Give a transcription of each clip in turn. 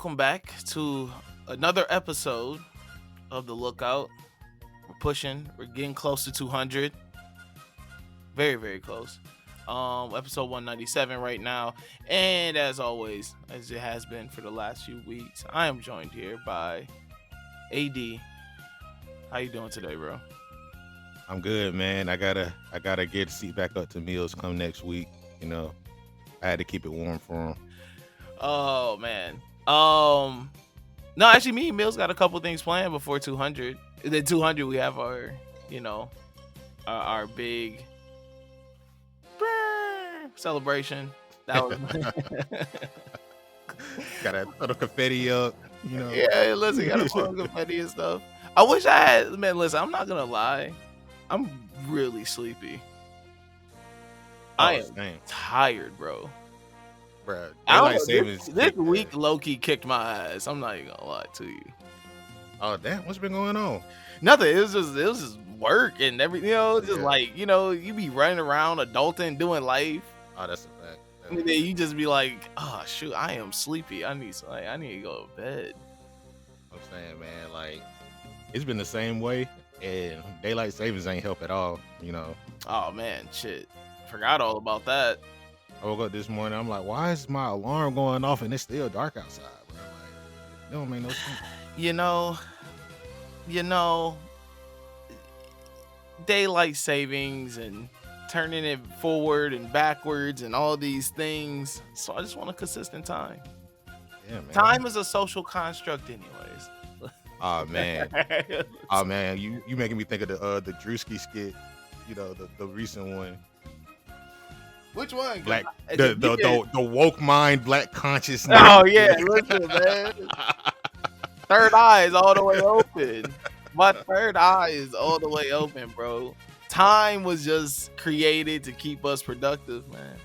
welcome back to another episode of The Lookout. We're pushing, we're getting close to 200. Very, very close. Episode 197 right now. And as always, as it has been for the last few weeks, I am joined here by AD. How you doing today, bro? I'm good, man. I gotta get the seat back up to meals come next week. You know, I had to keep it warm for him. Oh man. No, actually, me and Mills got a couple things planned before 200. Then 200, we have our, our big celebration. That was Got a little confetti up. Yeah, listen, got a little confetti and stuff. I wish I had. Man, listen, I'm not gonna lie. I'm really sleepy. I am tired, bro. Bruh, this week low-key kicked my ass. I'm not even gonna lie to you. Oh damn, what's been going on? Nothing. It was just work and everything. Like you be running around adulting, doing life. Oh, that's a fact. And then you just be like, oh shoot, I am sleepy. I need to go to bed. I'm saying, man, like it's been the same way, and daylight savings ain't help at all. Oh man, shit, forgot all about that. I woke up this morning. I'm like, why is my alarm going off and it's still dark outside, bro? Like, it don't make no sense. Daylight savings and turning it forward and backwards and all these things. So I just want a consistent time. Yeah, man. Time is a social construct, anyways. Oh man, you making me think of the Drewski skit. The recent one. Which one? Black the woke mind, black consciousness. Oh yeah, listen, man. Third eye is all the way open. My third eye is all the way open, bro. Time was just created to keep us productive, man.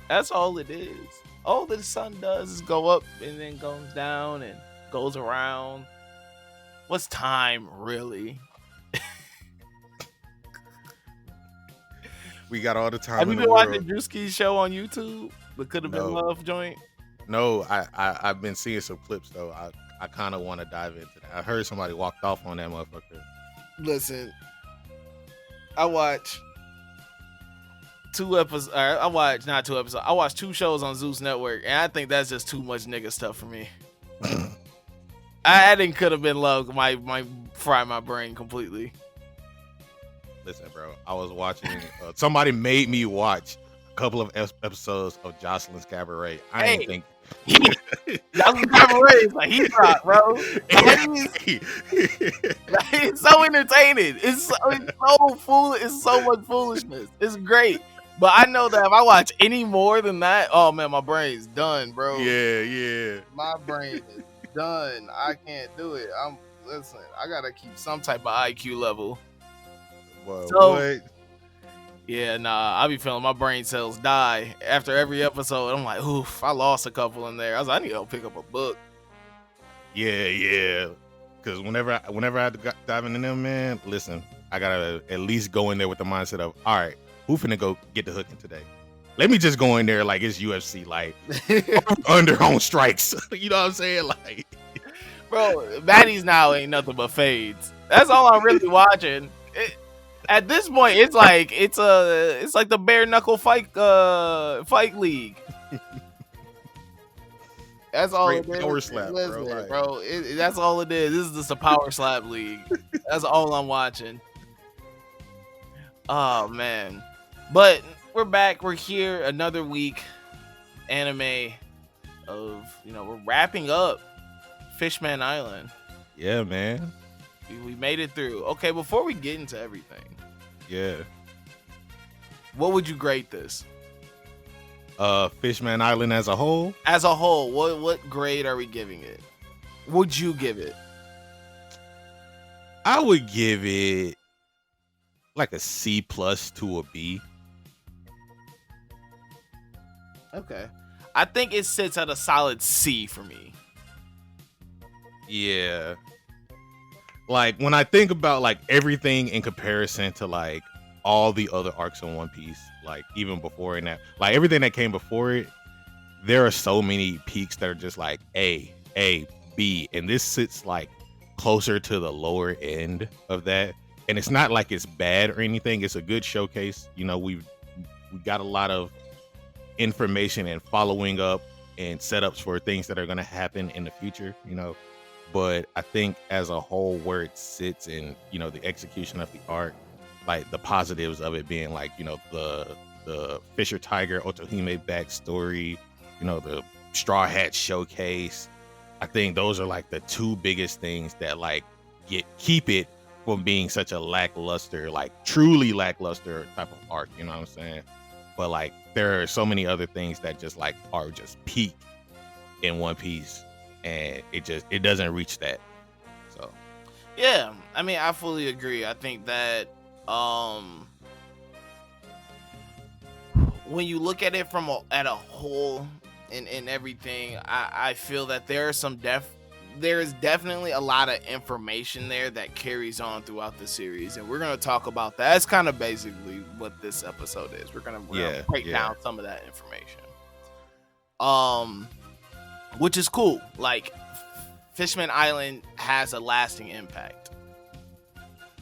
That's all it is. All that the sun does is go up and then goes down and goes around. What's time really? We got all the time. Have you been watching Drewski's show on YouTube? The Could Have Been Love joint? No, I've been seeing some clips though. I kind of want to dive into that. I heard somebody walked off on that motherfucker. Listen, I watch two episodes. I watched two shows on Zeus Network, and I think that's just too much nigga stuff for me. I think Could Have Been Love might fry my brain completely. Listen, bro, I was watching. Somebody made me watch a couple of episodes of Jocelyn's Cabaret. I didn't think. Jocelyn's Cabaret is like heat rock, bro. It's so entertaining. It's so foolish. It's so much foolishness. It's great. But I know that if I watch any more than that, oh man, my brain's done, bro. Yeah. My brain is done. I can't do it. Listen, I gotta keep some type of IQ level. What? Yeah, I be feeling my brain cells die after every episode. I'm like, oof, I lost a couple in there. I was like, I need to go pick up a book. Yeah. Because whenever I dive into them, man, listen, I gotta at least go in there with the mindset of, all right, who finna go get the hooking today? Let me just go in there like it's UFC, like under on strikes. You know what I'm saying? Like, bro, baddies now ain't nothing but fades. That's all I'm really watching. At this point, it's like the bare knuckle fight league. That's all it is. Power slap, listen, bro. That's all it is. This is just a power slap league. That's all I'm watching. Oh man, but we're back. We're here another week. Anime of we're wrapping up Fishman Island. Yeah, man. We made it through. Okay, before we get into everything. Yeah. What would you grade this? Fishman Island as a whole? As a whole, what grade are we giving it? Would you give it? I would give it like a C+ to a B. Okay. I think it sits at a solid C for me. Yeah. Like when I think about like everything in comparison to like all the other arcs in One Piece, like even before and that, like everything that came before it, there are so many peaks that are just like A, B, and this sits like closer to the lower end of that. And it's not like it's bad or anything. It's a good showcase. You know, we got a lot of information and following up and setups for things that are going to happen in the future, you know. But I think as a whole, where it sits in, you know, the execution of the arc, like the positives of it being like, you know, the Fisher Tiger Otohime backstory, you know, the Straw Hat showcase. I think those are like the two biggest things that like keep it from being such a lackluster, like truly lackluster type of arc. You know what I'm saying? But like there are so many other things that just like are just peak in One Piece, and it doesn't reach that. So Yeah, I mean, I fully agree. I think that when you look at it from at a whole and everything, I feel that there is definitely a lot of information there that carries on throughout the series, and we're gonna talk about that. That's kind of basically what this episode is. We're gonna break down some of that information, which is cool. Like, Fishman Island has a lasting impact.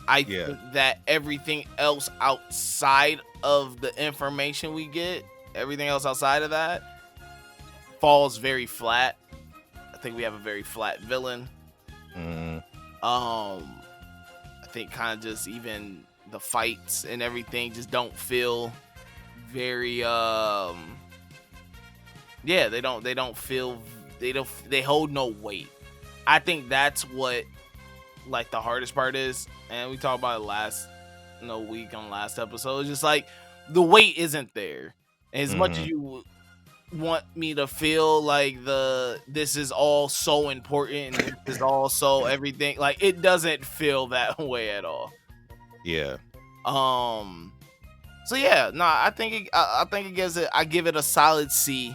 I think that everything else outside of the information we get, everything else outside of that falls very flat. I think we have a very flat villain. I think kind of just even the fights and everything just don't feel very they hold no weight. I think that's what like the hardest part is, and we talked about it last week on last episode. It's just like the weight isn't there. As much as you want me to feel like this is all so important and this is all so everything, like it doesn't feel that way at all. Yeah. So yeah, no, I think it gives it. I give it a solid C.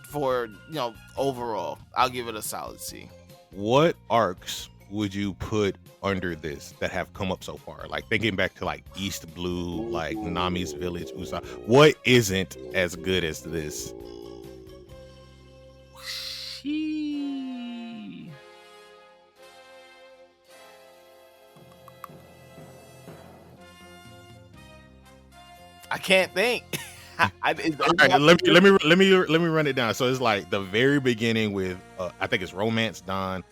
For overall, I'll give it a solid C. What arcs would you put under this that have come up so far? Like thinking back to like East Blue, like Nami's Village, Usopp. What isn't as good as this? I can't think. All right, let me run it down. So it's like the very beginning with I think it's Romance Dawn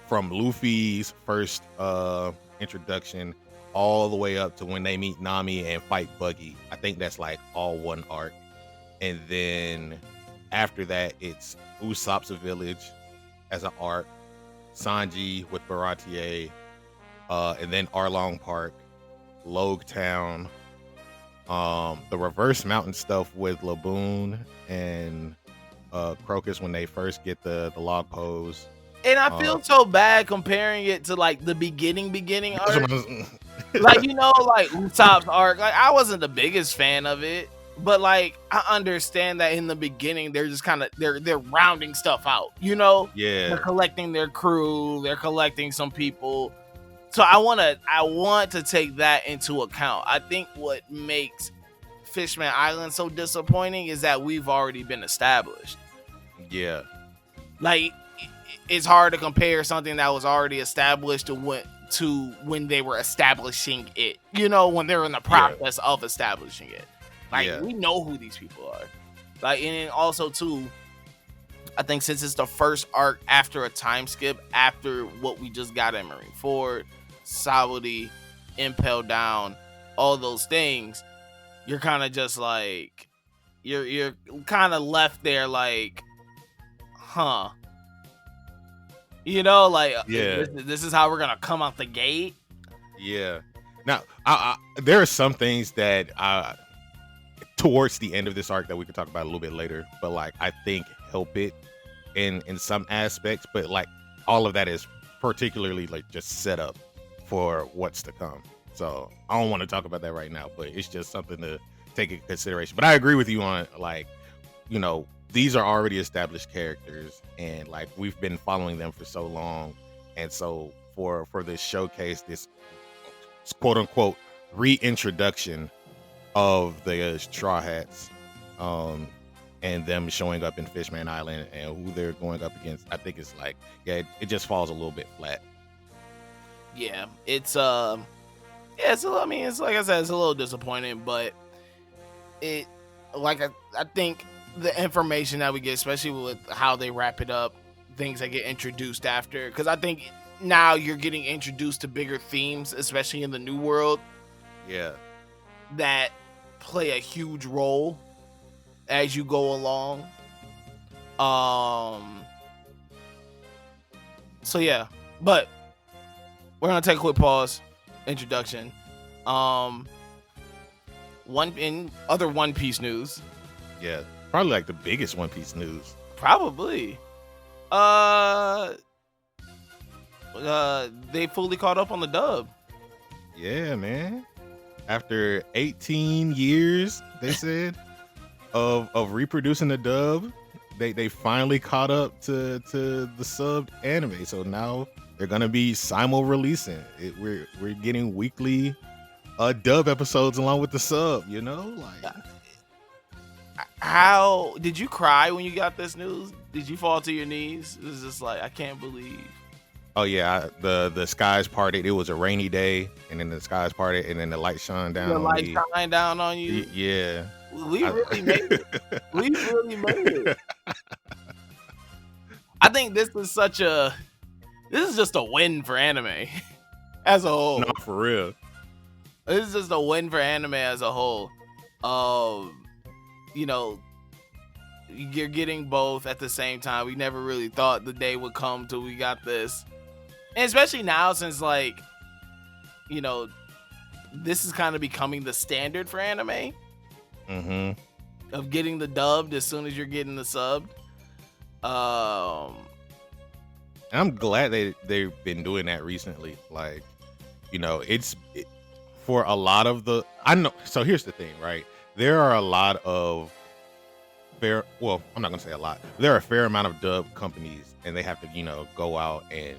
from Luffy's first introduction all the way up to when they meet Nami and fight Buggy. I think that's like all one arc. And then after that it's Usopp's Village as an arc, Sanji with Baratier, and then Arlong Park, Logue Town, the Reverse Mountain stuff with Laboon and Crocus when they first get the log pose. And I feel so bad comparing it to like the beginning arc. Like, like Usopp's arc. Like, I wasn't the biggest fan of it, but like I understand that in the beginning they're just kind of they're rounding stuff out. Yeah, they're collecting their crew, they're collecting some people. So I want to take that into account. I think what makes Fishman Island so disappointing is that we've already been established. Yeah. Like, it's hard to compare something that was already established to when they were establishing it. When they're in the process of establishing it. Like, we know who these people are. Like, and then also too, I think since it's the first arc after a time skip, after what we just got in Marineford, Sawadee, Impel Down, all those things, you're kind of just like, you're kind of left there like, huh? This is how we're gonna come out the gate. Yeah. Now, there are some things that towards the end of this arc that we could talk about a little bit later, but like I think help it in some aspects, but like all of that is particularly like just set up for what's to come. So I don't want to talk about that right now, but it's just something to take into consideration. But I agree with you on like, these are already established characters and like we've been following them for so long. And so for this showcase, this quote unquote reintroduction of the Straw Hats, and them showing up in Fishman Island and who they're going up against. I think it's like, yeah, it just falls a little bit flat. Yeah, I mean, it's like I said, it's a little disappointing, but it, like I think the information that we get, especially with how they wrap it up, things that get introduced after, because I think now you're getting introduced to bigger themes, especially in the new world, Yeah. that play a huge role as you go along. So yeah, but we're gonna take a quick pause. Introduction. One in other One Piece news. Yeah. Probably like the biggest One Piece news. Probably. They fully caught up on the dub. Yeah, man. After 18 years, they said, of reproducing the dub, they finally caught up to the subbed anime. So now they're gonna be simul releasing it. We're getting weekly dub episodes along with the sub. You know, like, how did you cry when you got this news? Did you fall to your knees? It was just like, I can't believe. oh yeah, the skies parted. It was a rainy day, and then the skies parted, and then the light shone down. The on light me. shine down on you. Yeah, We really made it. We really made it. I think this is just a win for anime as a whole. No, for real. This is just a win for anime as a whole. You know, you're getting both at the same time. We never really thought the day would come till we got this. And especially now, since, like, you know, this is kind of becoming the standard for anime. Mm-hmm. Of getting the dubbed as soon as you're getting the subbed. I'm glad they've been doing that recently. Like, you know, for a lot of the, I know. So here's the thing, right? There are a lot of well, I'm not gonna say a lot. There are a fair amount of dub companies, and they have to, you know, go out and,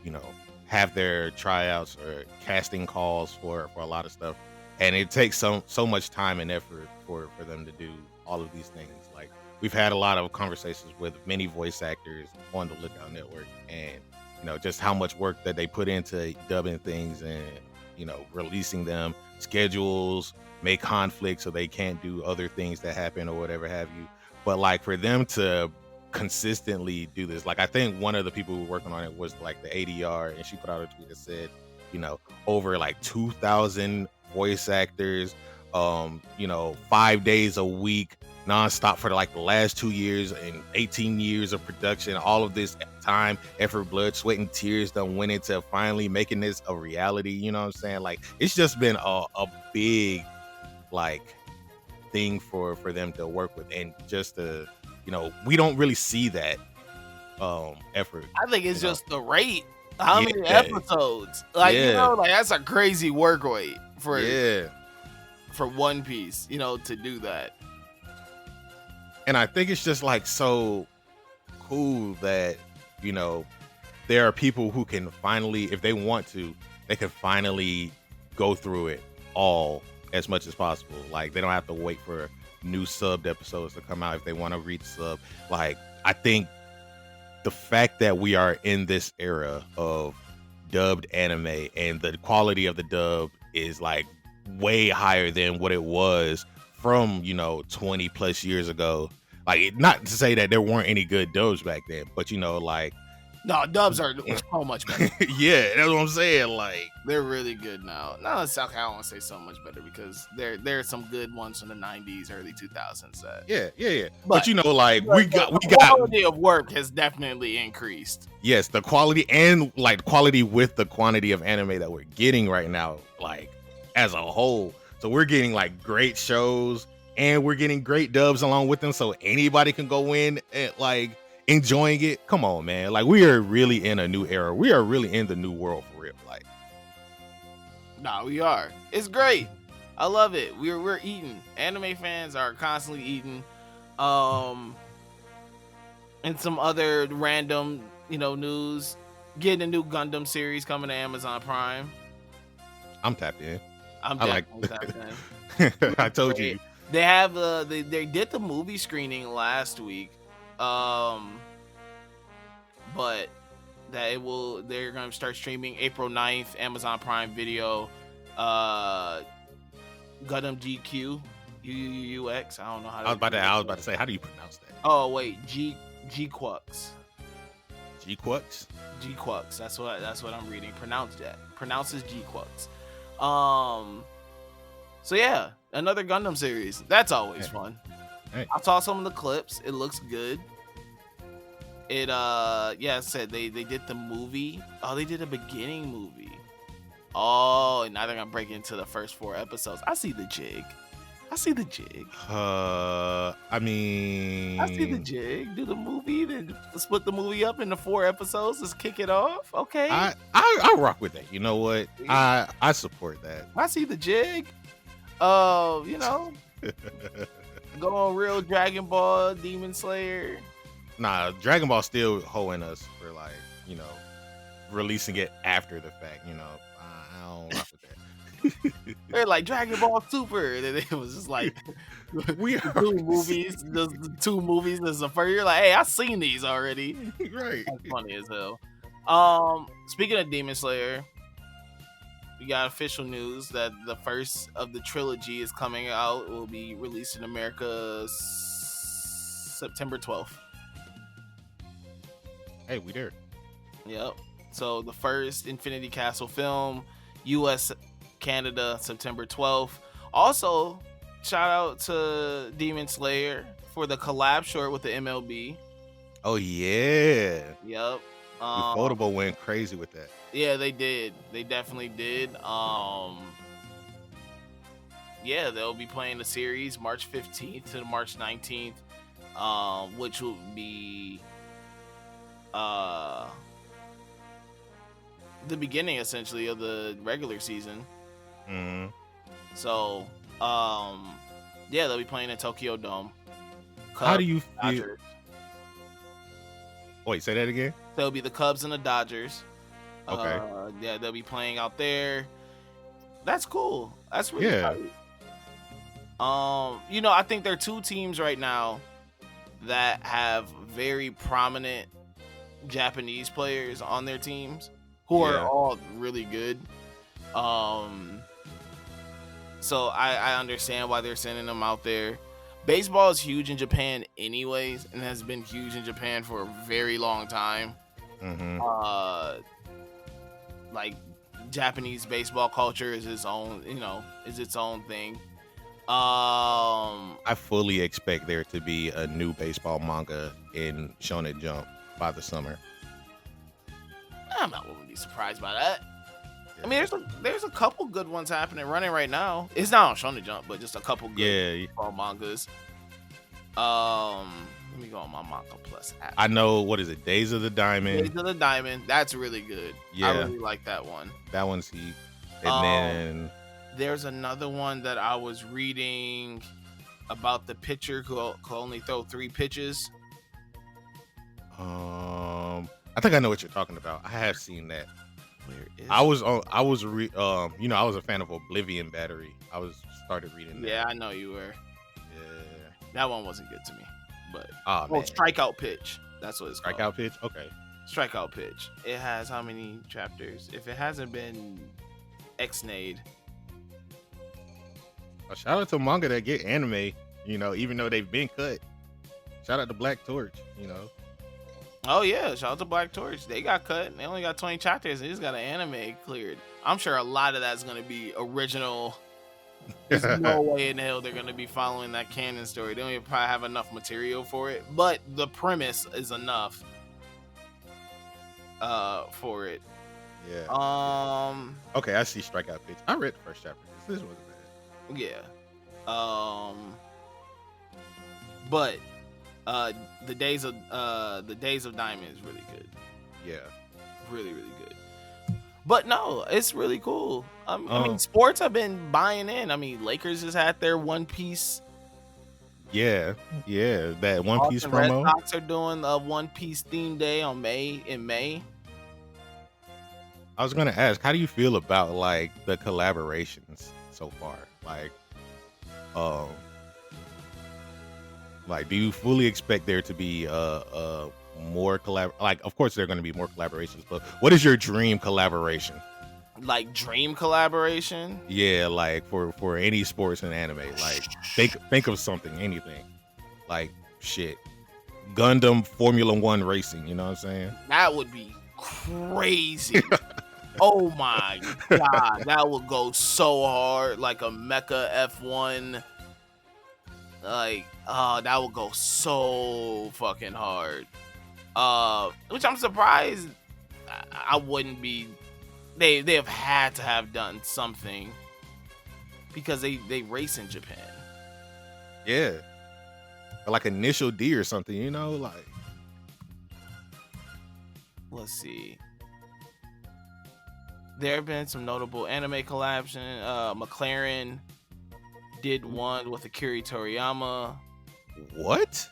you know, have their tryouts or casting calls for a lot of stuff, and it takes so much time and effort for them to do all of these things. Like, we've had a lot of conversations with many voice actors on the Lookout Network, and, you know, just how much work that they put into dubbing things and, you know, releasing them, schedules may conflict so they can't do other things that happen or whatever have you. But, like, for them to consistently do this, like, I think one of the people who were working on it was like the ADR, and she put out a tweet that said, you know, over like 2,000 voice actors, you know, 5 days a week nonstop for like the last 2 years and 18 years of production. All of this time, effort, blood, sweat, and tears done went into finally making this a reality. You know what I'm saying? Like, it's just been a big, like, thing for them to work with, and just to, you know, we don't really see that effort. I think it's just the rate. How many episodes? Like, you know, like, that's a crazy work rate for One Piece, you know, to do that. And I think it's just, like, so cool that, you know, there are people who can finally, if they want to, they can finally go through it all as much as possible. Like, they don't have to wait for new subbed episodes to come out if they want to read sub. Like, I think the fact that we are in this era of dubbed anime, and the quality of the dub is, like, way higher than what it was from, you know, 20 plus years ago. Like, not to say that there weren't any good dubs back then, but, you know, like, no, dubs are so much better. Yeah, that's what I'm saying. Like, they're really good now. No, it's okay. I don't want to say so much better, because there are some good ones from the 90s, early 2000s. Yeah. But you know, like, we got quality of work has definitely increased. Yes, the quality, and, like, quality with the quantity of anime that we're getting right now, like, as a whole. So we're getting, like, great shows, and we're getting great dubs along with them, so anybody can go in and, like, enjoying it. Come on, man. Like, we are really in a new era. We are really in the new world for real. Like, nah, we are. It's great. I love it. We're eating. Anime fans are constantly eating. And some other random, you know, news. Getting a new Gundam series coming to Amazon Prime. I'm tapped in. I'm I like. definitely tapped in. I told you. They have they did the movie screening last week, but they're gonna start streaming April 9th, Amazon Prime Video, Gundam GQ, UUUX. I don't know how. I was about to say, how do you pronounce that? Oh wait, G-Quux. G-Quux? G-Quux. That's what I'm reading. Pronounces G-Quux. So yeah, another Gundam series. That's always fun. Hey. I saw some of the clips. It looks good. It I said they did the movie. Oh, they did a beginning movie. Oh, and now they're gonna break into the first 4 episodes. I see the jig. I mean, I see the jig. Do the movie, then split the movie up into 4 episodes. Let's kick it off. Okay. I rock with that. You know what? I support that. I see the jig. You know, going real Dragon Ball, Demon Slayer. Nah, Dragon Ball still hoeing us for like, you know, releasing it after the fact. You know, I don't rock with that. They're like Dragon Ball Super, and it was just like we the 2 movies. The 2 movies is the first. You're like, hey, I've seen these already. Right. That's funny as hell. Speaking of Demon Slayer, we got official news that the first of the trilogy is coming out. It will be released in America September 12th. Hey, we there. Yep. So the first Infinity Castle film, U.S., Canada, September 12th. Also, shout out to Demon Slayer for the collab short with the MLB. Oh yeah. Yep. Ufotable went crazy with that. Yeah, they did. They definitely did. Yeah, they'll be playing the series March 15th to March 19th, which will be the beginning essentially of the regular season. Mm-hmm. So, yeah, they'll be playing in Tokyo Dome. How do you feel? Dodgers. Wait, say that again. There'll be the Cubs and the Dodgers. Okay. Yeah, they'll be playing out there. That's cool. That's really tight. You know, I think there are 2 teams right now that have very prominent Japanese players on their teams who are all really good. So I understand why they're sending them out there. Baseball is huge in Japan anyways, and has been huge in Japan for a very long time. Mm-hmm. Like Japanese baseball culture is its own, is its own thing. I fully expect there to be a new baseball manga in Shonen Jump by the summer. I'm not going to be surprised by that. I mean, there's a couple good ones running right now. It's not on Shonen Jump, but just a couple good mangas. Let me go on my Manga Plus app. I know, what is it? Days of the Diamond. Days of the Diamond. That's really good. Yeah. I really like that one. That one's heat. And then there's another one that I was reading about the pitcher who could only throw 3 pitches. I think I know what you're talking about. I have seen that. Where is I was a fan of Oblivion Battery. Started reading that. Yeah, I know you were. Yeah. That one wasn't good to me. But man. Strikeout Pitch. That's what it's called. Strikeout Pitch? Okay. Strikeout Pitch. It has how many chapters? If it hasn't been X-nayed. Shout out to manga that get anime, even though they've been cut. Shout out to Black Torch, Oh yeah, shout out to Black Torch. They got cut. They only got 20 chapters. They just got an anime cleared. I'm sure a lot of that's gonna be original. There's no way in hell they're gonna be following that canon story. They don't even probably have enough material for it. But the premise is enough for it. Yeah. Okay, I see Strikeout Pitch. I read the first chapter. This wasn't bad. Yeah. But the Days of Diamond is really good. Yeah. Really, really good. But no, it's really cool. I mean, sports have been buying in. I mean, Lakers just had their One Piece. Yeah, that One Piece Red promo. Sox are doing a One Piece theme day in May. I was gonna ask, how do you feel about like the collaborations so far? Um, do you fully expect there to be more like, of course there are going to be more collaborations, but what is your dream collaboration? Like dream collaboration? Yeah, like for any sports and anime. Like think of something, anything. Like shit. Gundam Formula One racing, you know what I'm saying? That would be crazy. Oh my god, that would go so hard. Like a mecha F1. Like, that would go so fucking hard. Which I'm surprised I wouldn't be. They have had to have done something because they race in Japan. Yeah. Like Initial D or something, you know, like. Let's see. There have been some notable anime collabs. McLaren did one with Akira Toriyama. What?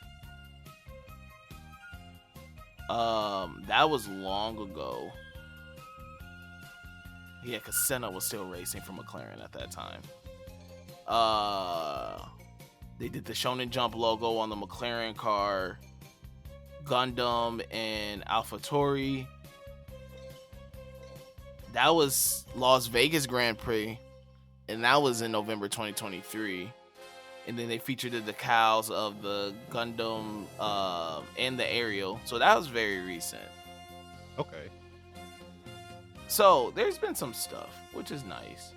That was long ago. Yeah, because Senna was still racing for McLaren at that time. They did the Shonen Jump logo on the McLaren car. Gundam and AlphaTauri. That was Las Vegas Grand Prix, and that was in November 2023. And then they featured the decals of the Gundam and the Ariel. So that was very recent. Okay. So there's been some stuff, which is nice.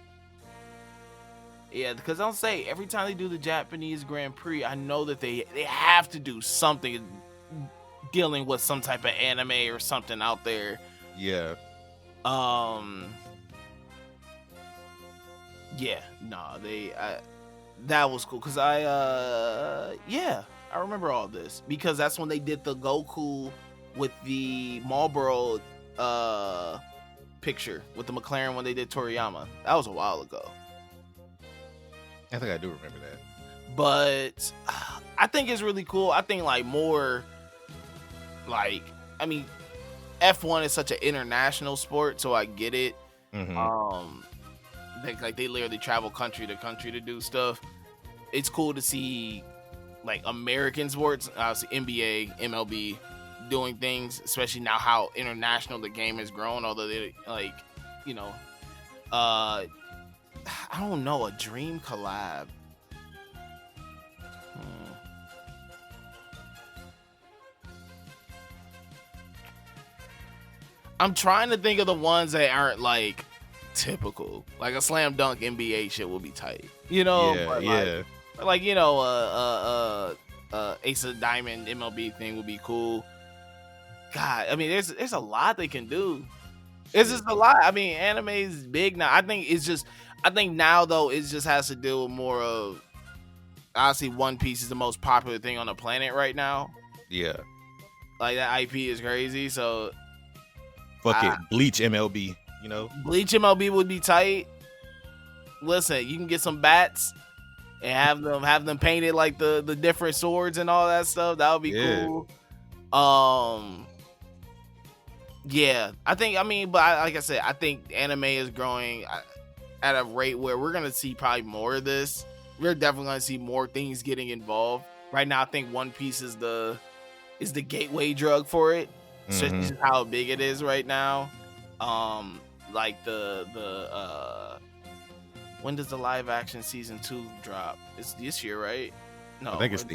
Yeah, because I'll say every time they do the Japanese Grand Prix, I know that they have to do something dealing with some type of anime or something out there. Yeah. Yeah, no, that was cool because I remember all this because that's when they did the Goku with the Marlboro picture with the McLaren when they did Toriyama. That was a while ago. I think I do remember that. But I think it's really cool. I think like more like, I mean, F1 is such an international sport, so I get it. Mm-hmm. They literally travel country to country to do stuff. It's cool to see like American sports, obviously NBA, MLB doing things, especially now how international the game has grown. Although they like, you know, I don't know, a dream collab. I'm trying to think of the ones that aren't like typical. Like a slam dunk NBA shit will be tight. You know? Yeah, but yeah. like you know, Ace of Diamond MLB thing would be cool. God, I mean, there's a lot they can do. It's just a lot. I mean, anime is big now. I think now though it just has to deal with more of. Honestly, One Piece is the most popular thing on the planet right now. Yeah. Like that IP is crazy. So fuck it, Bleach MLB. You know, Bleach MLB would be tight. Listen, you can get some bats and have them painted like the different swords and all that stuff. That would be cool. Yeah, I think. I mean, but like I said, I think anime is growing at a rate where we're gonna see probably more of this. We're definitely gonna see more things getting involved. Right now, I think One Piece is the gateway drug for it. So it's just how big it is right now. Like the when does the live action season 2 drop? It's this year, right? No, I think it's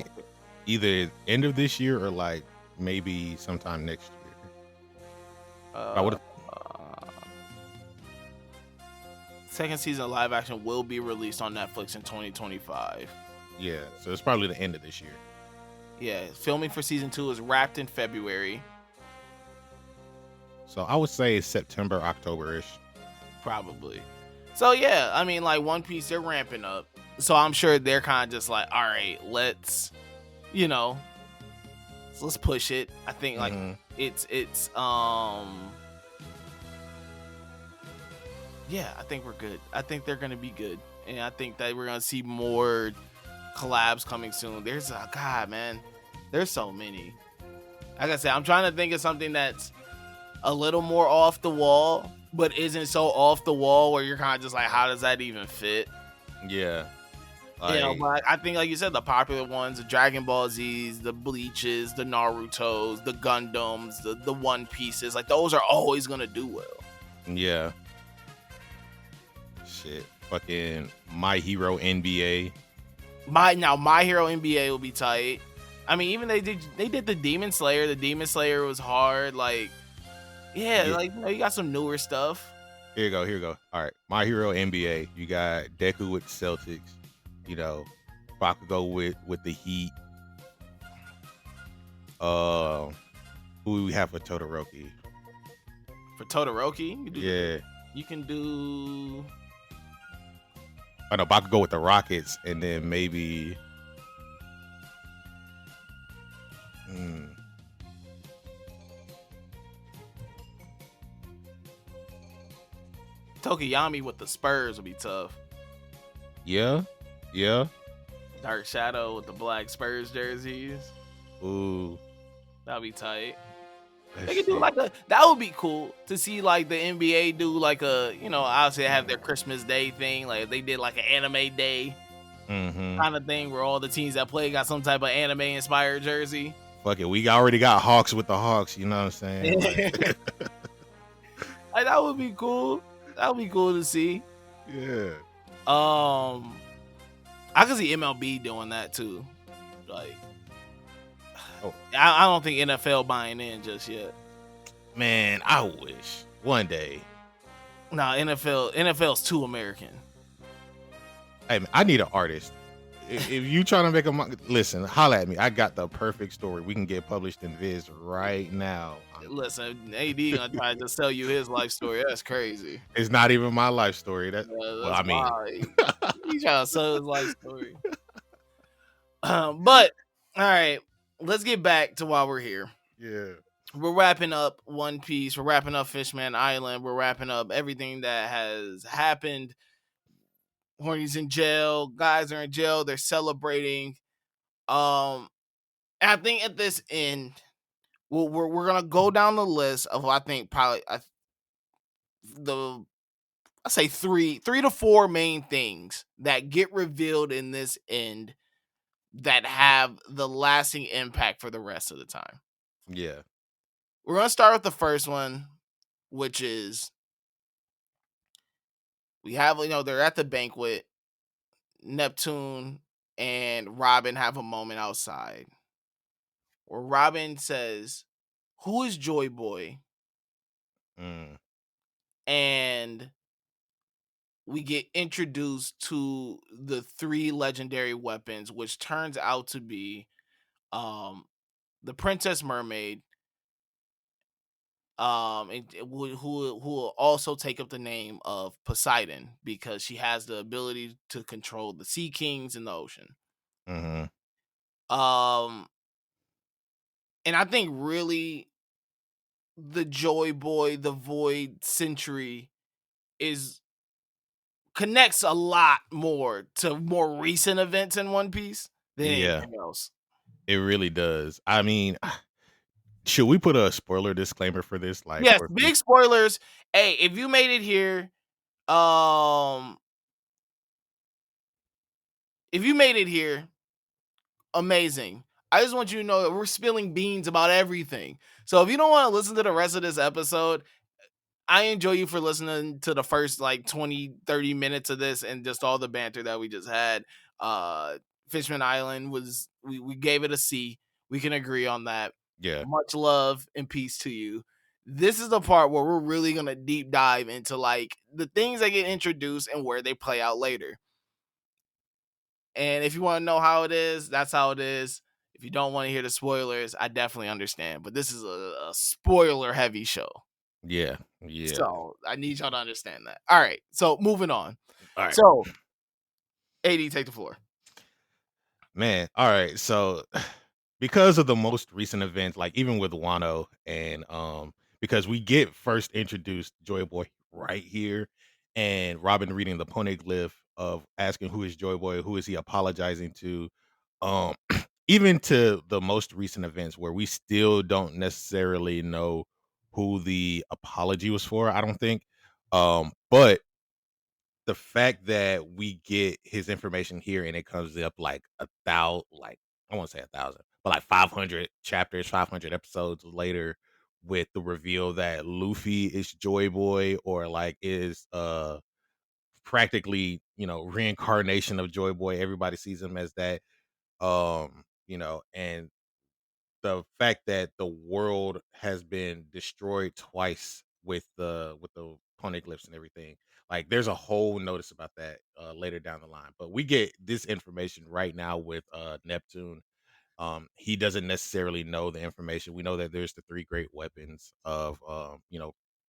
either end of this year or like maybe sometime next year. Second season of live action will be released on Netflix in 2025. Yeah, so it's probably the end of this year. Yeah, filming for season 2 is wrapped in February. So I would say September, October-ish. Probably. So yeah, I mean, like One Piece, they're ramping up. So I'm sure they're kind of just like, all right, let's push it. I think like it's yeah, I think we're good. I think they're gonna be good, and I think that we're gonna see more collabs coming soon. There's there's so many. Like I said, I'm trying to think of something that's a little more off the wall, but isn't so off the wall where you're kind of just like, how does that even fit? Yeah. You know, Like, but I think, like you said, the popular ones, the Dragon Ball Z's, the Bleaches, the Narutos, the Gundams, the One Pieces, like those are always gonna do well. yeah. Shit. Fucking My Hero NBA. My Hero NBA will be tight. I mean, even they did the Demon Slayer. The Demon Slayer was hard. Like, yeah, Yeah. like you got some newer stuff. Here you go. Here you go. All right. My Hero NBA. You got Deku with Celtics. You know, Bakugo with the Heat. Who we have for Todoroki? For Todoroki, you can do. I know Bakugo with the Rockets, and then maybe. Tokiyami with the Spurs would be tough. Yeah. Dark Shadow with the black Spurs jerseys. Ooh. That'd be tight. Let's They could do see. like that would be cool to see, like the NBA do like obviously they have their Christmas Day thing, like they did like an anime day kind of thing where all the teams that play got some type of anime inspired jersey. Fuck it, we already got Hawks with the Hawks, you know what I'm saying? Like, Like, that would be cool. That would be cool to see. yeah. I can see MLB doing that too. Like, I don't think NFL buying in just yet. Man, I wish one day. Nah, NFL's too American. Hey, man, I need an artist. If you trying to make listen, holla at me. I got the perfect story. We can get published in Viz right now. Listen, AD gonna try to sell you his life story. That's crazy. It's not even my life story. Well, I mean, he's trying to sell his life story. But all right, let's get back to why we're here. Yeah. We're wrapping up One Piece. We're wrapping up Fishman Island. We're wrapping up everything that has happened. Horny's in jail. Guys are in jail. They're celebrating. And I think at this end, we're gonna go down the list of I think probably I say three to four main things that get revealed in this end that have the lasting impact for the rest of the time. Yeah. We're gonna start with the first one, which is we have they're at the banquet. Neptune and Robin have a moment outside where Robin says, "Who is Joy Boy?" And we get introduced to the three legendary weapons, which turns out to be the Princess Mermaid, who will also take up the name of Poseidon because she has the ability to control the Sea Kings in the ocean. And I think really the Joy Boy, the Void Century connects a lot more to more recent events in One Piece than anything else. It really does. I mean, should we put a spoiler disclaimer for this? Like, yes, big spoilers. Hey, if you made it here, amazing. I just want you to know that we're spilling beans about everything. So if you don't want to listen to the rest of this episode, I enjoy you for listening to the first like 20, 30 minutes of this and just all the banter that we just had. Fishman Island we gave it a C. We can agree on that. Yeah. Much love and peace to you. This is the part where we're really going to deep dive into like the things that get introduced and where they play out later. And if you want to know how it is, that's how it is. If you don't want to hear the spoilers, I definitely understand. But this is a spoiler heavy show. Yeah. So I need y'all to understand that. All right. So moving on. All right. So AD, take the floor. Man. All right. So because of the most recent events, like even with Wano and because we get first introduced Joy Boy right here, and Robin reading the poneglyph of asking who is Joy Boy, who is he apologizing to, even to the most recent events where we still don't necessarily know who the apology was for. I don't think, but the fact that we get his information here and it comes up like I won't say 1,000, but like 500 chapters, 500 episodes later, with the reveal that Luffy is Joy Boy, or like is practically, reincarnation of Joy Boy. Everybody sees him as that. And the fact that the world has been destroyed twice with the poneglyphs and everything. Like, there's a whole notice about that later down the line. But we get this information right now with Neptune. He doesn't necessarily know the information. We know that there's the three great weapons of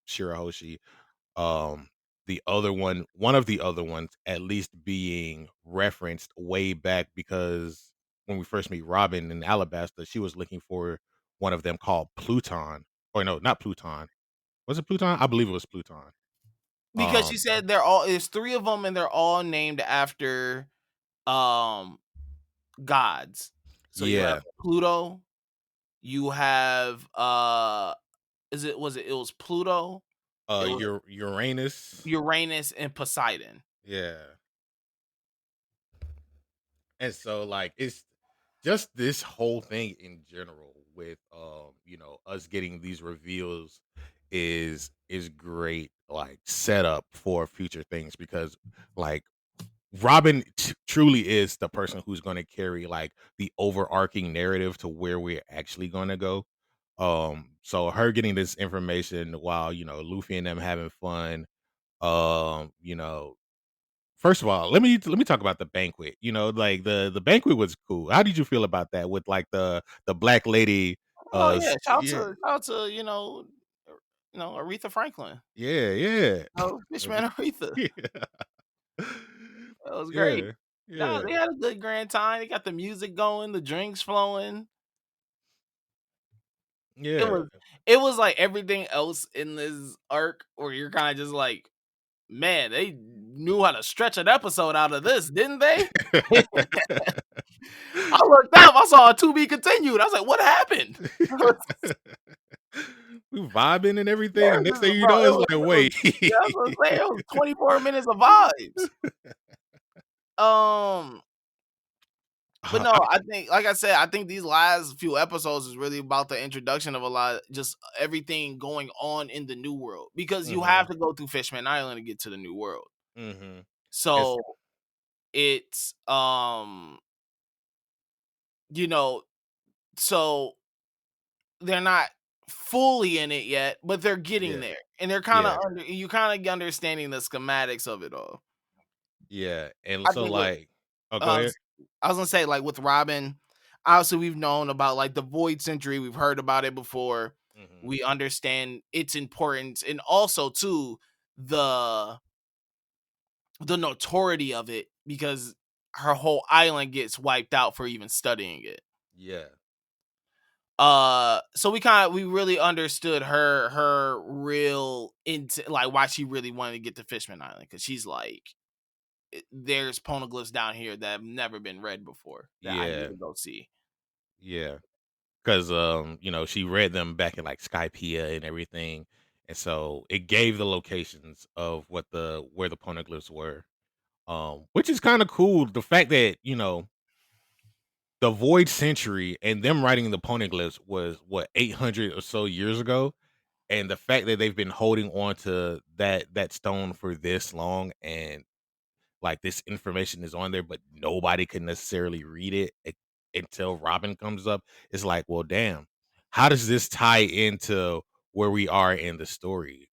Shirahoshi. um the other one of the other ones at least being referenced way back, because when we first meet Robin in Alabasta, she was looking for one of them called Pluton. Or no, not Pluton. Was it Pluton? I believe it was Pluton. Because she um said they're all there's three of them and they're all named after um gods. So you have yeah. Pluto, you have is it was it was Pluto, it was Uranus. Uranus and Poseidon. Yeah. And so, like, it's just this whole thing in general with us getting these reveals is great, like, setup for future things, because, like, Robin truly is the person who's going to carry like the overarching narrative to where we're actually going to go. So her getting this information while Luffy and them having fun. You know First of all, let me talk about the banquet. Like, the banquet was cool. How did you feel about that with like the black lady? Oh yeah, Yeah, shout out to Aretha Franklin. yeah, yeah. Oh, Fishman Aretha. Yeah, That was great. yeah, No, yeah, they had a good grand time. They got the music going, the drinks flowing. It yeah. was it was like everything else in this arc where you're kind of just like, man, they knew how to stretch an episode out of this, didn't they? I looked up, I saw a to be continued. I was like, what happened? We vibing and everything, There and was next thing just, you bro, know, it's like, it was wait. yeah, I was gonna say it was 24 minutes of vibes. Um, but Uh, no, I, I think, like I said, I think these last few episodes is really about the introduction of a lot, just everything going on in the new world, because you hmm have to go through Fishman Island to get to the new world. hmm It's So it's you know, so they're not fully in it yet, but they're getting yeah, there, and they're kind of yeah, you kind of understanding the schematics of it all. yeah, and I so, think with like, oh, go uh, ahead. I was gonna say, like, with Robin, obviously we've known about like the Void Century, we've heard about it before. hmm We understand its importance, and also too the notoriety of it, because her whole island gets wiped out for even studying it. Yeah, So we really understood her real into, like, why she really wanted to get to Fishman Island, because she's like, there's poneglyphs down here that have never been read before that I need yeah, to go see." yeah. Because she read them back in like Skypiea and everything, and so it gave the locations of where the poneglyphs were. Which is kind of cool. The fact that the Void Century and them writing the poneglyphs was what, 800 or so years ago, and the fact that they've been holding on to that stone for this long, and like this information is on there, but nobody can necessarily read it until Robin comes up. It's like, well, damn, how does this tie into where we are in the story?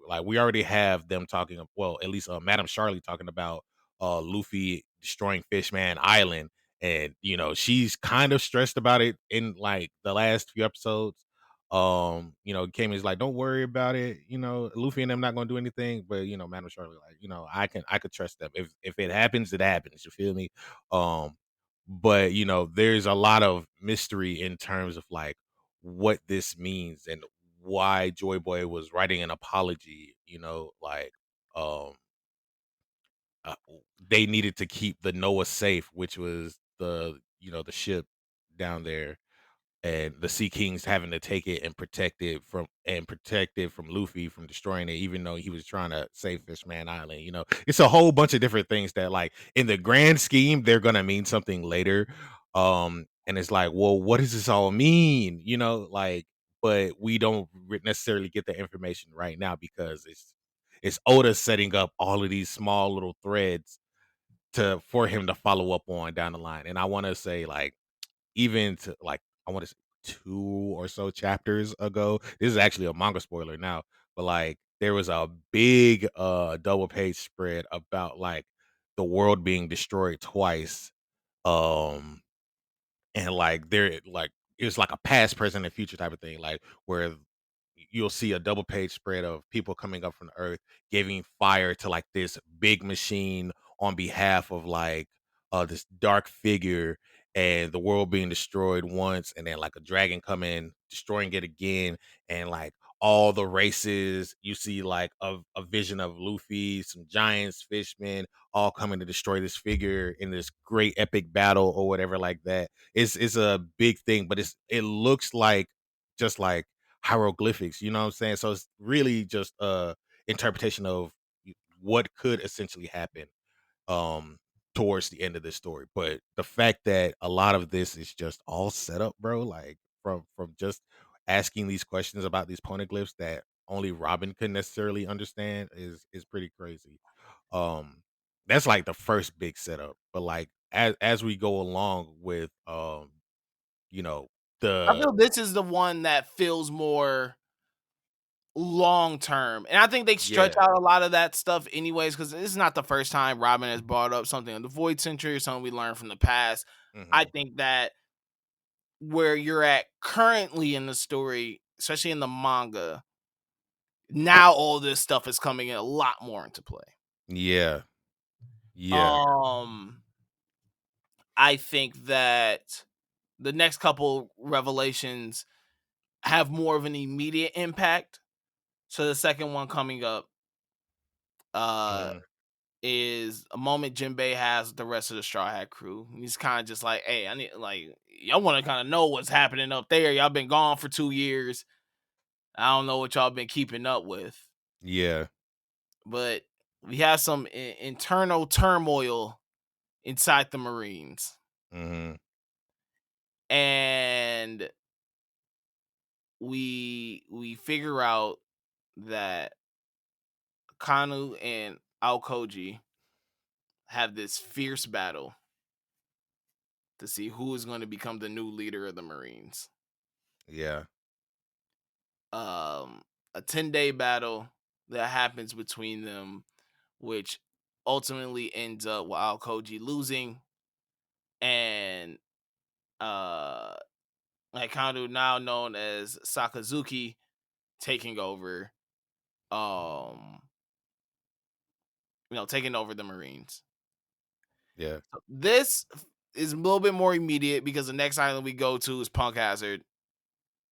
Like, we already have them talking, well, at least Madame Charlie talking about Luffy destroying Fishman Island, and she's kind of stressed about it in like the last few episodes. Kami's like, don't worry about it. Luffy and them not gonna do anything, but Madam Charlie, like, I could trust them. If it happens, it happens. You feel me? Um, but there's a lot of mystery in terms of like what this means and why Joy Boy was writing an apology. Like, um, they needed to keep the Noah safe, which was the ship down there. and the Sea Kings having to take it and protect it from Luffy from destroying it, even though he was trying to save Fishman Island. It's a whole bunch of different things that, like, in the grand scheme, they're gonna mean something later. And it's like, well, what does this all mean? Like, but we don't necessarily get the information right now because it's Oda setting up all of these small little threads for him to follow up on down the line. And I want to say, like, even to, like, I want to say 2 or so chapters ago. This is actually a manga spoiler now, but, like, there was a big double page spread about, like, the world being destroyed twice. Um and, like, it's like a past, present, and future type of thing, like, where you'll see a double page spread of people coming up from the earth giving fire to, like, this big machine on behalf of, like, this dark figure, and the world being destroyed once, and then, like, a dragon coming destroying it again, and, like, all the races you see, like, a vision of Luffy, some giants, fishmen, all coming to destroy this figure in this great epic battle or whatever, like that. It's a big thing, but it looks like just like hieroglyphics, you know what I'm saying? So it's really just a interpretation of what could essentially happen um towards the end of this story. But the fact that a lot of this is just all set up, bro, like, from just asking these questions about these poneglyphs that only Robin could necessarily understand is pretty crazy. Um that's like the first big setup. But, like, as we go along with you know I the feel this is the one that feels more long term, and I think they stretch yeah. out a lot of that stuff anyways, because this is not the first time Robin has brought up something in the Void Century or something we learned from the past. I Mhm. think that where you're at currently in the story, especially in the manga, now all this stuff is coming in a lot more into play. Yeah. Yeah. Um, I think that the next couple revelations have more of an immediate impact. So the second one coming up, uh, Mhm. is a moment Jinbei has with the rest of the Straw Hat crew. He's kind of just like, "Hey, I need like y'all want to kind of know what's happening up there. Y'all been gone for 2 years. I don't know what y'all been keeping up with, Yeah. but we have some internal turmoil inside the Marines, Mhm. and we figure out that Kanu and Aokiji have this fierce battle to see who is going to become the new leader of the Marines. Yeah. um a 10-day battle that happens between them, which ultimately ends up with Aokiji losing and uh Akainu, now known as Sakazuki, taking over, um taking over the Marines. Yeah. This is a little bit more immediate because the next island we go to is Punk Hazard.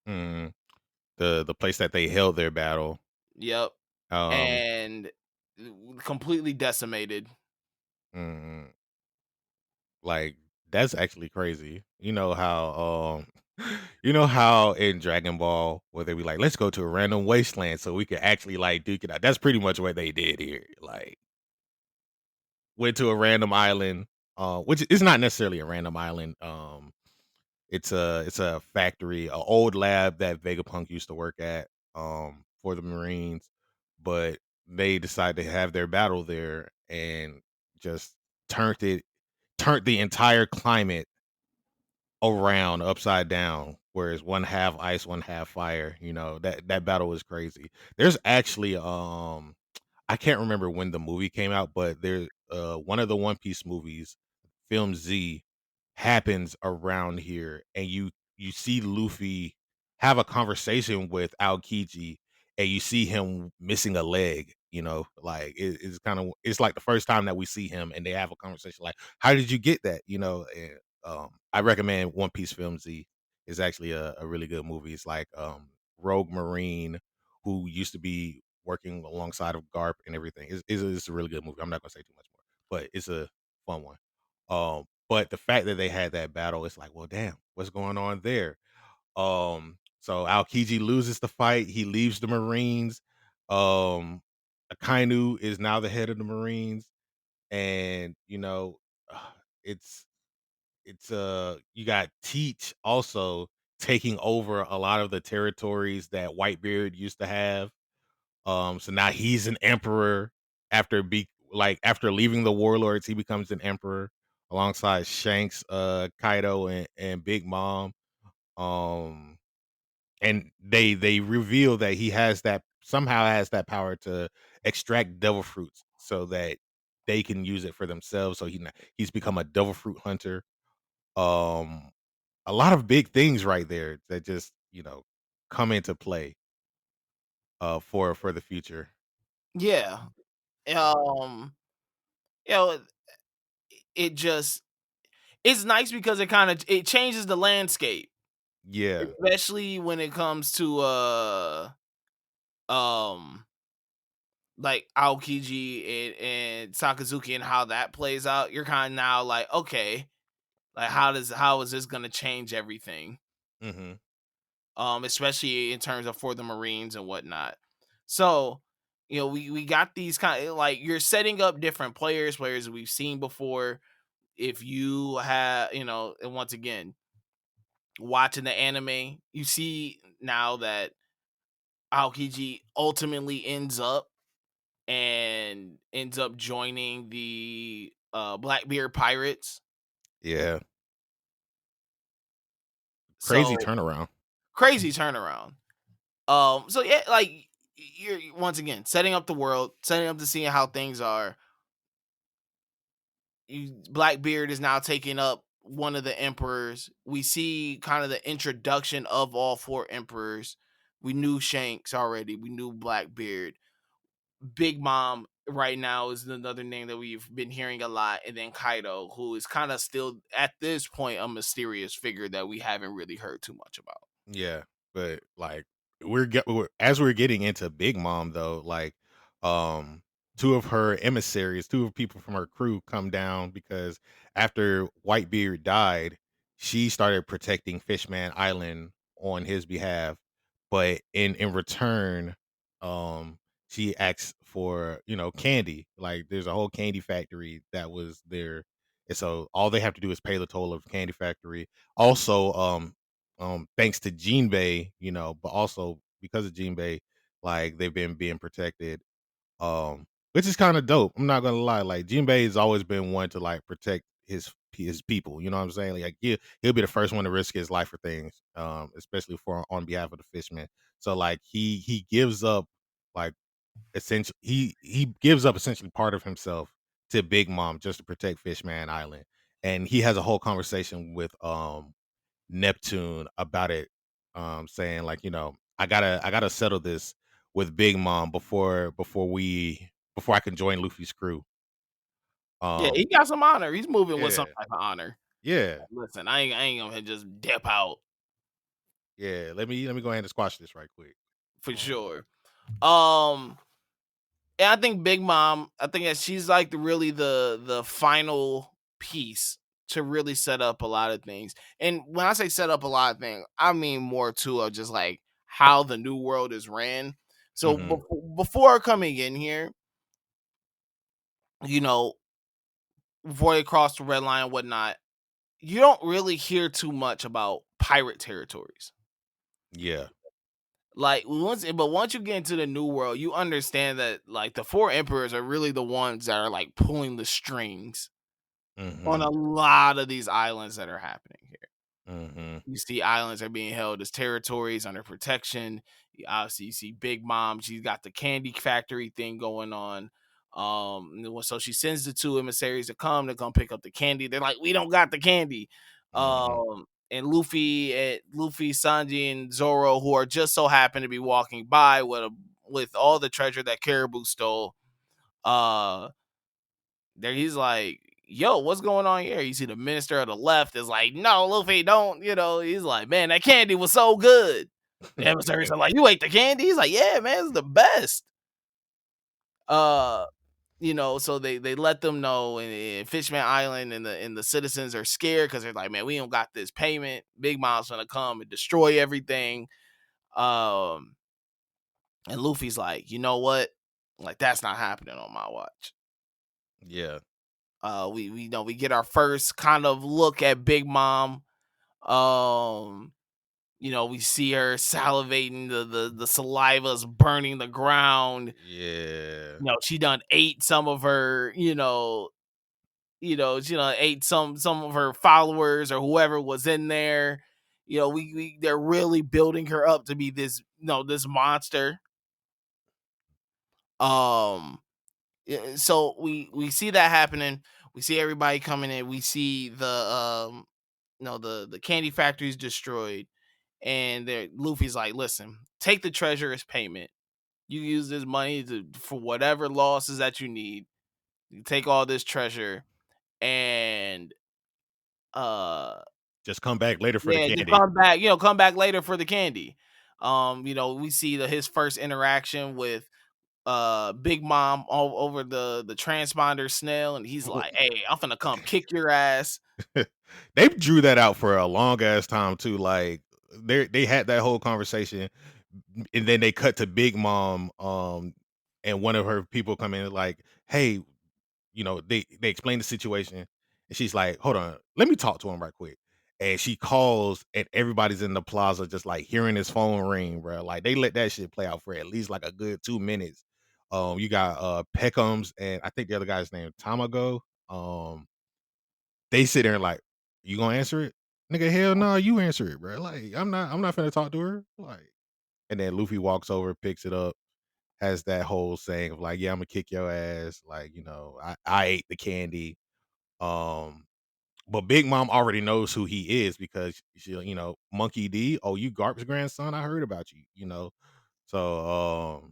Mhm. The place that they held their battle. Yep. Um And completely decimated. mhm. Like, that's actually crazy. You know how in Dragon Ball where they be like, let's go to a random wasteland so we could actually, like, duke it out. That's pretty much what they did here. Like, went to a random island, which is not necessarily a random island. It's a factory, a old lab that Vegapunk used to work at, for the Marines, but they decided to have their battle there and just turned it turned the entire climate around upside down, whereas one half ice, one half fire. That battle was crazy. There's actually I can't remember when the movie came out, but there one of the One Piece movies, Film Z, happens around here, and you see Luffy have a conversation with Aokiji, and you see him missing a leg. Like, it's like the first time that we see him, and they have a conversation like, "How did you get that?" And I recommend One Piece Film Z. Is actually a really good movie. It's like Rogue Marine who used to be working alongside of Garp and everything. It's a really good movie. I'm not gonna say too much more, but it's a fun one. But the fact that they had that battle, it's like, well, damn, what's going on there? So Aokiji loses the fight. He leaves the Marines. Akainu is now the head of the Marines, and it's you got Teach also taking over a lot of the territories that Whitebeard used to have. So now he's an emperor after leaving the warlords, he becomes an emperor alongside Shanks, Kaido, and Big Mom. Um, and they reveal that he somehow has that power to extract devil fruits so that they can use it for themselves. So he's become a devil fruit hunter. Um, a lot of big things right there that just come into play for the future. Yeah. Um, you know, it just it's nice because it changes the landscape, Yeah. especially when it comes to um like Aokiji and Sakazuki and how that plays out. You're kind of now like, okay, like how is this gonna change everything? Mhm. Especially in terms of for the Marines and whatnot. So, we got these kind of like you're setting up different players we've seen before. If you have, and once again, watching the anime, you see now that Aokiji ultimately ends up joining the Blackbeard Pirates. Yeah. Crazy So turnaround. crazy turnaround. So yeah, like you're once again setting up the world, setting up to seeing how things are. Blackbeard is now taking up one of the emperors. We see kind of the introduction of all four emperors. We knew Shanks already. We knew Blackbeard. Big Mom right now is another name that we've been hearing a lot, and then Kaido, who is kind of still at this point a mysterious figure that we haven't really heard too much about. Yeah, but like as we're getting into Big Mom though, like um two of her emissaries, two of people from her crew come down because after Whitebeard died, she started protecting Fishman Island on his behalf. But in return, um she asks for, candy. Like there's a whole candy factory that was there. And so all they have to do is pay the toll of the candy factory. Also, thanks to Jinbei, but also because of Jinbei, like they've been being protected, which is kind of dope. I'm not gonna lie, like Jinbei has always been one to like protect his people. You know what I'm saying? Like he'll be the first one to risk his life for things, especially for on behalf of the fishermen. So like he gives up like essentially he gives up essentially part of himself to Big Mom just to protect Fishman Island, and he has a whole conversation with Neptune about it, saying like, I gotta settle this with Big Mom before I can join Luffy's crew. Yeah, he Um, got some honor. He's moving with some yeah, type of honor. yeah, Listen, I ain't gonna just dip out yeah. Let me go ahead and squash this right quick. for Um, sure. Um, and I think Big Mom, I think that she's like really the final piece to really set up a lot of things. And when I say set up a lot of things, I mean more too of just like how the new world is ran. So mhm, before coming in here, you know, before they cross the red line and whatnot, you don't really hear too much about pirate territories. yeah, Like once you get into the new world, you understand that like the four emperors are really the ones that are like pulling the strings on mhm, a lot of these islands that are happening here. mhm, You see islands are being held as territories under protection. Obviously, you see Big Mom. She's got the candy factory thing going on. So she sends the two emissaries to come pick up the candy. They're like, we don't got the candy. mhm, And Luffy, Sanji, and Zoro, who are just so happen to be walking by with all the treasure that Caribou stole. Uh, there he's like, yo, what's going on here? You see the minister of the left is like, no, Luffy, don't, he's like, man, that candy was so good. The emissaries yeah, are like, you ate the candy? He's like, yeah, man, it's the best. Uh, So they let them know in Fishman Island, and the citizens are scared because they're like, man, we don't got this payment. Big Mom's gonna come and destroy everything. Um, and Luffy's like, you know what? Like that's not happening on my watch. Yeah. We get our first kind of look at Big Mom. Um, we see her salivating, the saliva's burning the ground. Yeah. She done ate some of her, she done ate some of her followers or whoever was in there. They're really building her up to be this monster. Um, so we see that happening. We see everybody coming in. We see the candy factory is destroyed, and Luffy's like, listen, take the treasure as payment. You use this money for whatever losses that you need. You take all this treasure, and uh Just come back later for the yeah, just candy. come back later for the candy. We see his first interaction with Big Mom all over the transponder snail, and he's like, hey, I'm gonna come kick your ass. They drew that out for a long ass time too. Like they had that whole conversation, and then they cut to Big Mom, and one of her people come in like, hey, they explain the situation, and she's like, hold on, let me talk to him right quick. And she calls, and everybody's in the plaza just like hearing his phone ring, bro. Like they let that shit play out for at least like a good 2 minutes. You got Peckham's, and I think the other guy's name Tamago. They sit there and like, you gonna answer it? Nigga, hell no, you answer it, bro. Like, I'm not finna talk to her. Like, and then Luffy walks over, picks it up, has that whole saying of like, yeah, I'm gonna kick your ass. Like, I ate the candy. Um, but Big Mom already knows who he is because Monkey D, oh, you Garp's grandson, I heard about you, So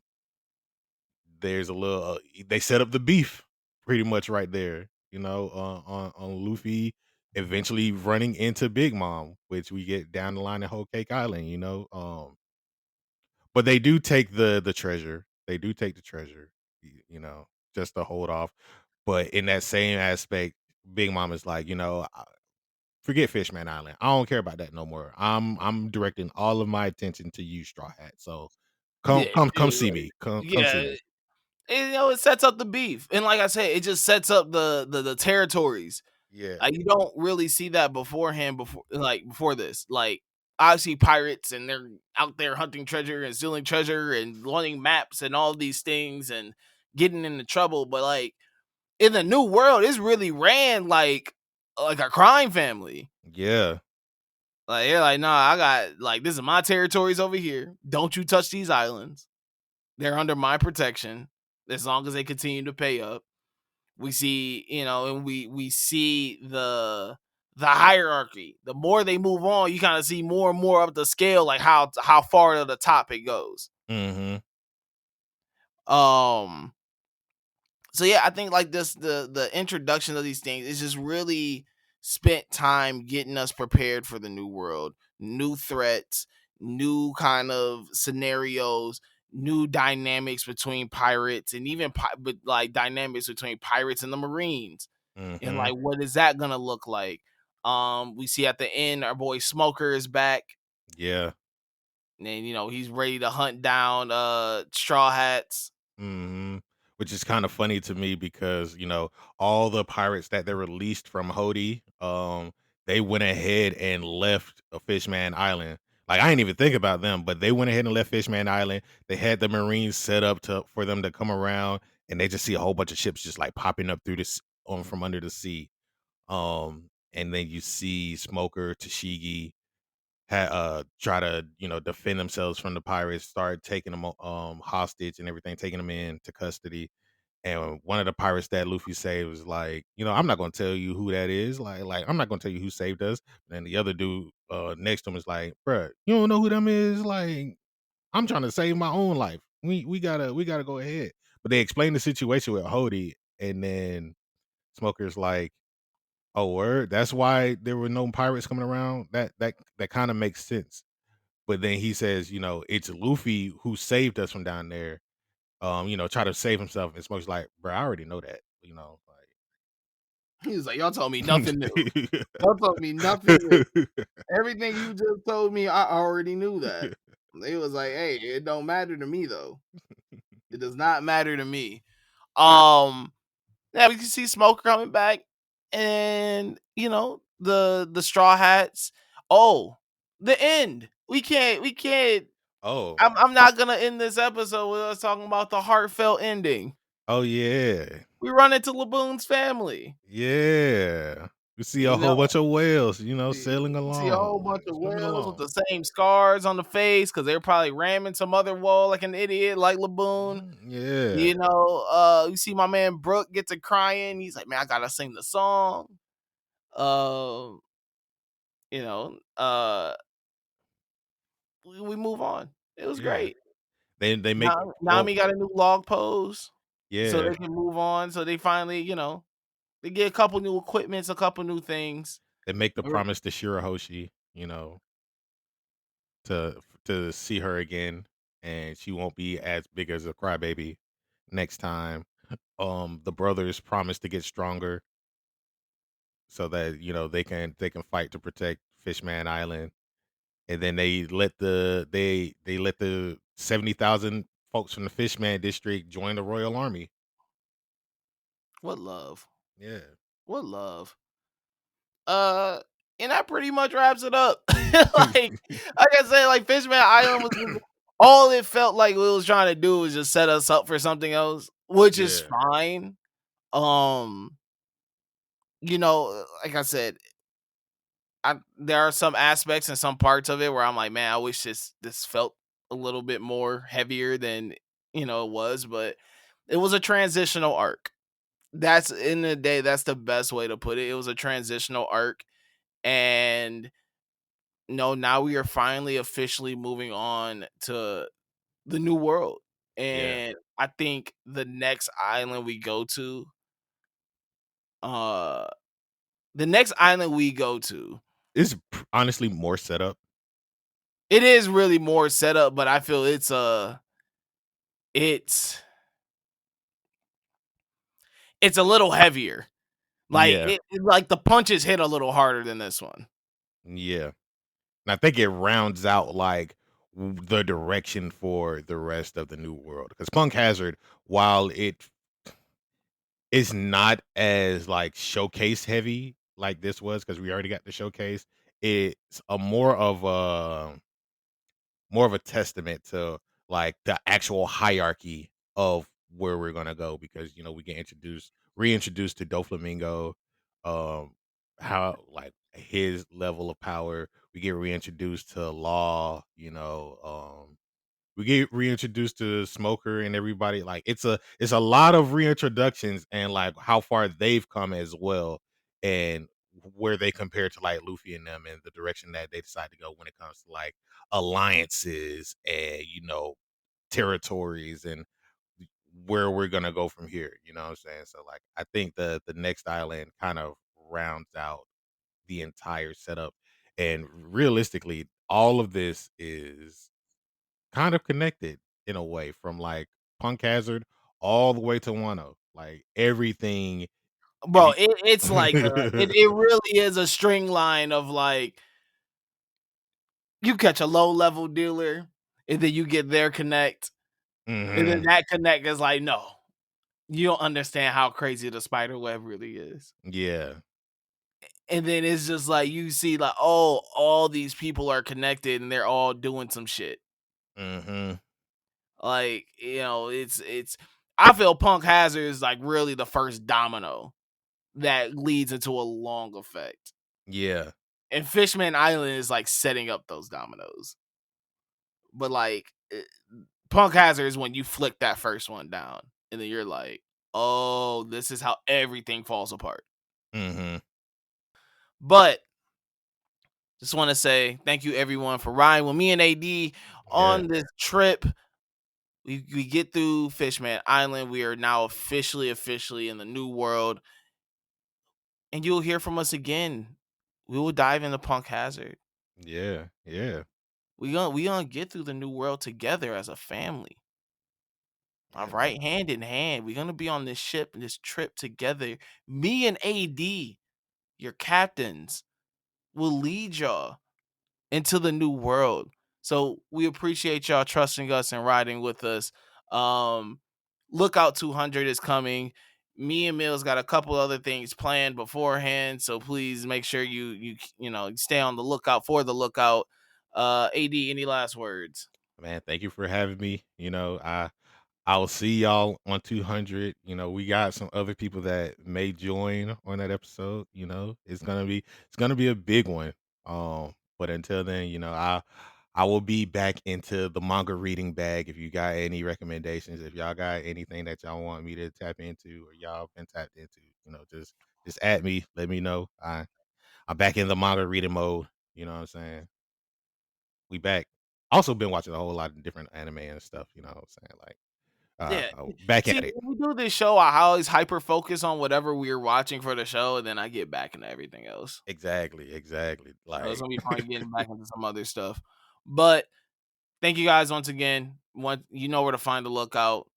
there's a little they set up the beef pretty much right there, on Luffy eventually running into Big Mom, which we get down the line in Whole Cake Island, but they do take the treasure. They do take the treasure, just to hold off. But in that same aspect, Big Mom is like, forget Fishman Island. I don't care about that no more. I'm directing all of my attention to you, Straw Hat. So come Yeah, come dude, see like, me. Come see yeah. me. It sets up the beef, and like I said, it just sets up the territories. Yeah. You don't really see that beforehand, before this. Like, obviously pirates, and they're out there hunting treasure and stealing treasure and wanting maps and all these things and getting into trouble. But like in the new world, it's really ran like a crime family. Yeah. Like they're like, nah, I got like this is my territories over here. Don't you touch these islands. They're under my protection as long as they continue to pay up. We see, and we see the hierarchy. The more they move on, you kind of see more and more of the scale, like how far to the top it goes. Mhm. Um, so yeah, I think like this the introduction of these things is just really spent time getting us prepared for the new world, new threats, new kind of scenarios, new dynamics between pirates, and even but like dynamics between pirates and the Marines, and Mhm. like what is that gonna look like? We see at the end our boy Smoker is back, Yeah. and he's ready to hunt down Straw Hats. Mhm. Which is kind of funny to me because, all the pirates that they released from Hody, they went ahead and left a Fishman Island. Like I didn't even think about them, but they went ahead and left Fishman Island. They had the Marines set up for them to come around, and they just see a whole bunch of ships just like popping up through this on from under the sea. And then you see Smoker, Tashigi, try to defend themselves from the pirates, start taking them hostage and everything, taking them into custody. And one of the pirates that Luffy saved was like, I'm not gonna tell you who that is. Like I'm not gonna tell you who saved us. And the other dude next to him is like, bruh, you don't know who them is. Like I'm trying to save my own life. We gotta go ahead. But they explain the situation with Hody, and then Smoker's like, oh word, that's why there were no pirates coming around. That kind of makes sense. But then he says, it's Luffy who saved us from down there. try to save himself. And Smoke's like, bro, I already know that. He was like, "Y'all told me nothing new. Y'all told me nothing new. Everything you just told me, I already knew that." They was like, "Hey, it don't matter to me though. It does not matter to me." Um, yeah, we can see Smoke coming back, and the Straw Hats. Oh, the end. We can't. Oh, I'm not gonna end this episode with us talking about the heartfelt ending. oh yeah, We run into Laboon's family. yeah. We see a You whole know, bunch of whales, sailing you see a whole along, bunch of swimming whales with along. the same scars on the face because they're probably ramming some other wall like an idiot, like Laboon. Yeah, You see my man Brooke get to crying. He's like, "Man, I gotta sing the song." Um, you know, uh, we move on. It was yeah. great. They make Now, well, Nami got a new log pose, so yeah. they can move on. So they finally, they get a couple new equipments, a couple new things. They make the promise to Shirahoshi, to see her again, and she won't be as big as a crybaby next time. The brothers promise to get stronger so that they can fight to protect Fishman Island, and then they let the 70,000 folks from the Fishman district join the Royal Army. What love? Yeah, What love? Uh, and that pretty much wraps it up. like I said, like Fishman Island was just all it felt like it was trying to do was just set us up for something else, which is yeah, fine. Um, like I said, there are some aspects and some parts of it where I'm like, man, I wish this felt a little bit more heavier than it was, but it was a transitional arc. That's in the day, that's the best way to put it. It was a transitional arc, and no, now we are finally officially moving on to the new world. yeah. And I think uh the next island we go to, It's honestly more setup. it is really more setup, but I feel it's a little heavier. Like Yeah, like the punches hit a little harder than this one. yeah. And I think it rounds out like the direction for the rest of the new world. Because Punk Hazard, while it is not as like showcase heavy like this was, because we already got the showcase, it's a more of a testament to like the actual hierarchy of where we're gonna go, because we get reintroduced to Doflamingo, um how like his level of power. We get reintroduced to Law, we get reintroduced to Smoker and everybody. Like it's a lot of reintroductions, and like how far they've come as well, and where they compare to like Luffy and them, and the direction that they decide to go when it comes to like alliances and territories, and where we're gonna go from here. You know what I'm saying? So like I think the next island kind of rounds out the entire setup, and realistically, all of this is kind of connected in a way, from like Punk Hazard all the way to Wano. Like everything. If Bro, it's like it really is a string line of like you catch a low level dealer and then you get their connect, and then Mhm. that connect is like, no, you don't understand how crazy the spider web really is. Yeah. And then it's just like you see like, oh, all these people are connected and they're all doing some shit. Mhm. Like, it's I feel Punk Hazard is like really the first domino that leads into a long effect. Yeah. And Fishman Island is like setting up those dominoes. But like Punk Hazard is when you flick that first one down and then you're like, oh, this is how everything falls apart. Mhm. But just want to say thank you everyone for riding with me and AD Yeah. on this trip. We get through Fishman Island. We are now officially in the new world. And you'll hear from us again. We will dive into Punk Hazard. Yeah. Yeah. We gonna get through the new world together as a family. All Yeah, man. right, hand in hand. We're gonna be on this ship and this trip together. Me and AD, your captains, will lead y'all into the new world. So we appreciate y'all trusting us and riding with us. Um, Lookout 200 is coming. Me and Mills got a couple other things planned beforehand, so please make sure you stay on the lookout for the lookout. AD, any last words? Man, thank you for having me. I'll see y'all on 200. We got some other people that may join on that episode. It's gonna be a big one. But until then, I will be back into the manga reading bag. If you got any recommendations, if y'all got anything that y'all want me to tap into or y'all been tapped into, just at me. Let me know. I'm back in the manga reading mode. You know what I'm saying? We back. Also been watching a whole lot of different anime and stuff. You know what I'm saying? Like Yeah. back See, at it. when we do this show, I always hyper focus on whatever we're watching for the show, and then I get back into everything else. Exactly. It's Like, gonna be fun getting back into some other stuff. But thank you guys once again. You know where to find the lookout.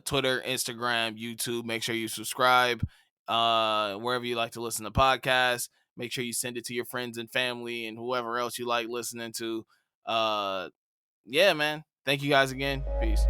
Twitter, Instagram, YouTube. Make sure you subscribe. Wherever you like to listen to podcasts. Make sure you send it to your friends and family and whoever else you like listening to. Yeah, man. Thank you guys again. Peace.